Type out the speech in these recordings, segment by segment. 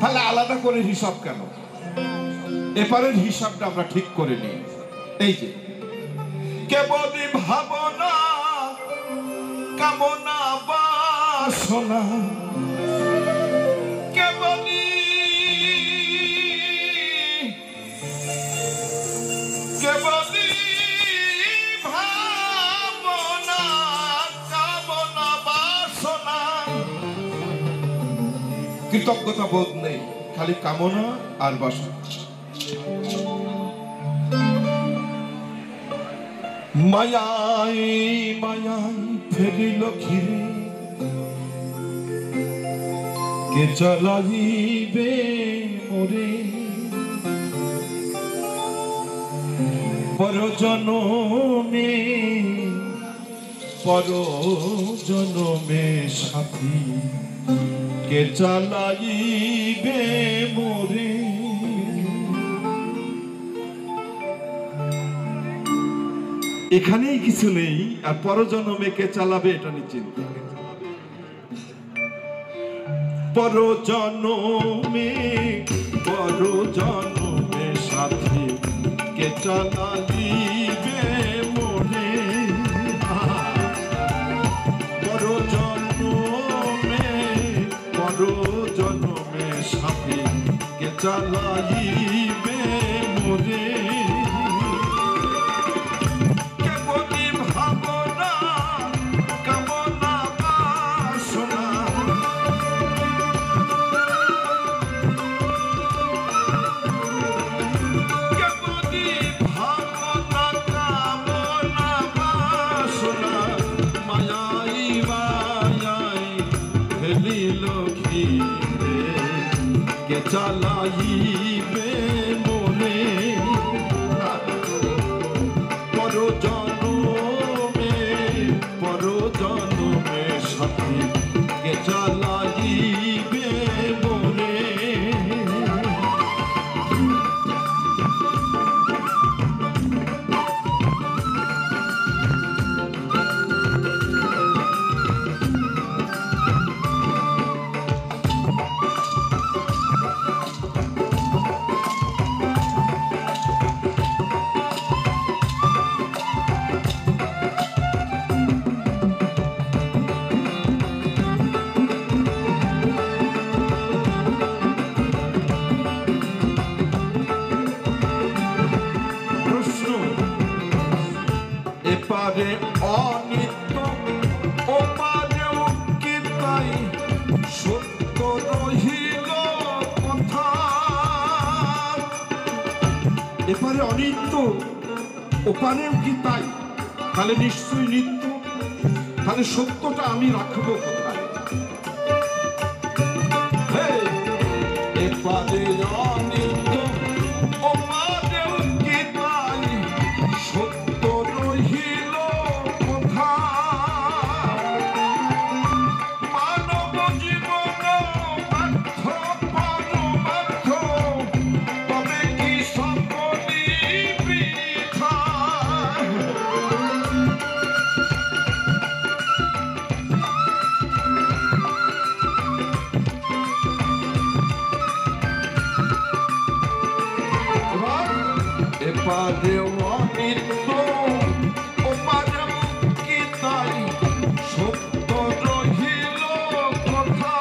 তাহলে আলাদা করে হিসাব কেন? এপারের হিসাবটা আমরা ঠিক করে নিই। এই যে কেবলই ভাবনা কামনা বাসনা, কেবলই কেবলই ভাবনা কামনা বাসনা, কৃতজ্ঞতা বোধ নেই, খালি কামনা আর বাসনা। মায়াই মায়াই ফেরিল ঘিরে, কে চালাইবে মোরে, পরজনমে পরজনমে সাথী, কে চালাইবে মোরে। এখানেই কিছু নেই, আর পরজনমে কে চালাবে এটা নিয়ে চিন্তা। পরজনমে পরজনমে সাথী, কে চালাইবে মোরে, পরজনমে পরজনমে সাথী, কে চালাইবে মোরে। কে চালাইবে মোরে, পরজনমে পরজনমে সাথী, কে চালাইবে মোরে। এপারে অনিত্য ওপারেও কি তাই, সত্য রহিল কথা। এপারে অনিত্য ওপারেও কি তাই, তাহলে নিশ্চয়ই নিত্য, তাহলে সত্যটা আমি রাখবো কোথায়? এপারে অনিত্য ওপারেও কি তাই, সত্য রহিল কথা। মানব জীবন ব্যর্থ পরমার্থ, তবে কি সকলই বৃথা। এপারে অনিত্য ওপারেও কি তাই, সত্য রহিল কথা।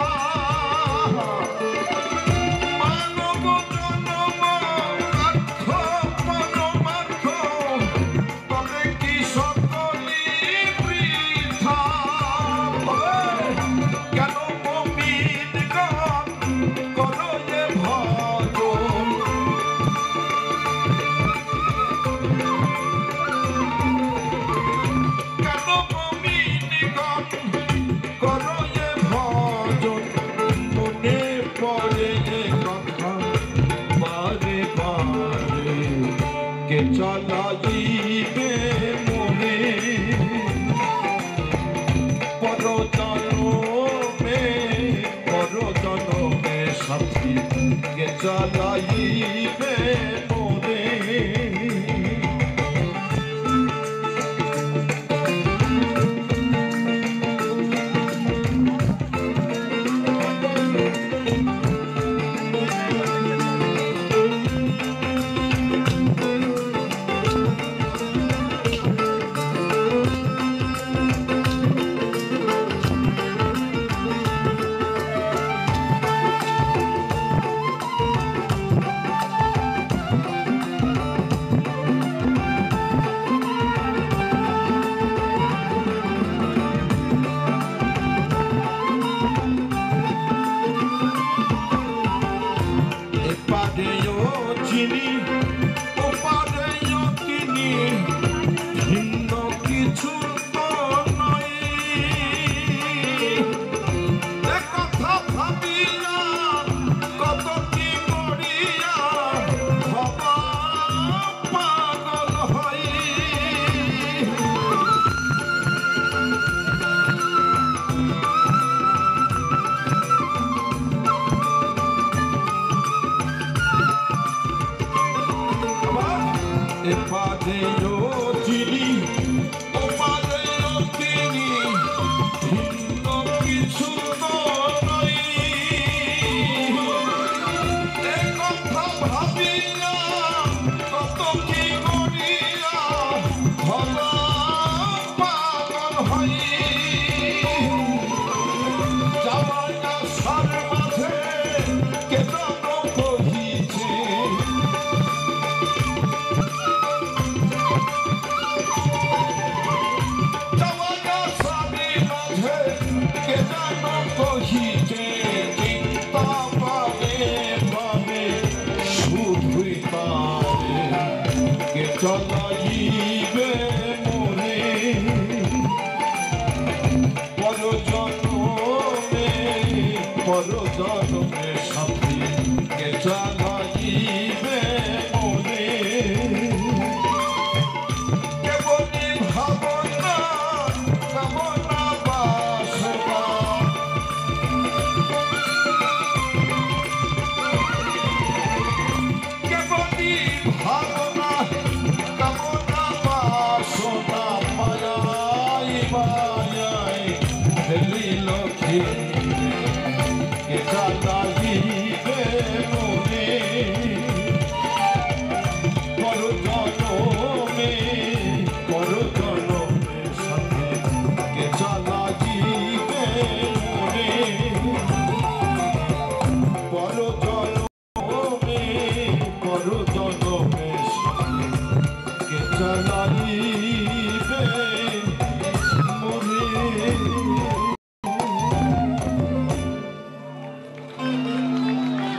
মানব জনম ব্যর্থ পরমার্থ, তবে কি সকলই বৃথা। কেন মুমিনগণ করো এ ভজন, কে চালাইবে মোরে, পরজনমে পরজনমে সাথী, কে চালাইবে মোরে। আমাদেরও চিনি তোমাদেরও তিনি ভিন্ন কিছু নয়। এ কথা ভাবিয়া কত কি করিয়া ভোলা পাগল হই। যাওয়ার আশার মাঝে কে যেন কহিছে কহিতে চিন্তা পাবে পাবে শুধুই পাবে কে চলাইবে মনে পরজনমে সাথে কে চলাইবে মনে। কেবলি ভাবনা কামনা বাসনা কেবলি ভাবনা কামনা বাসনা মায়াই মায়াই ফেলিল খেলে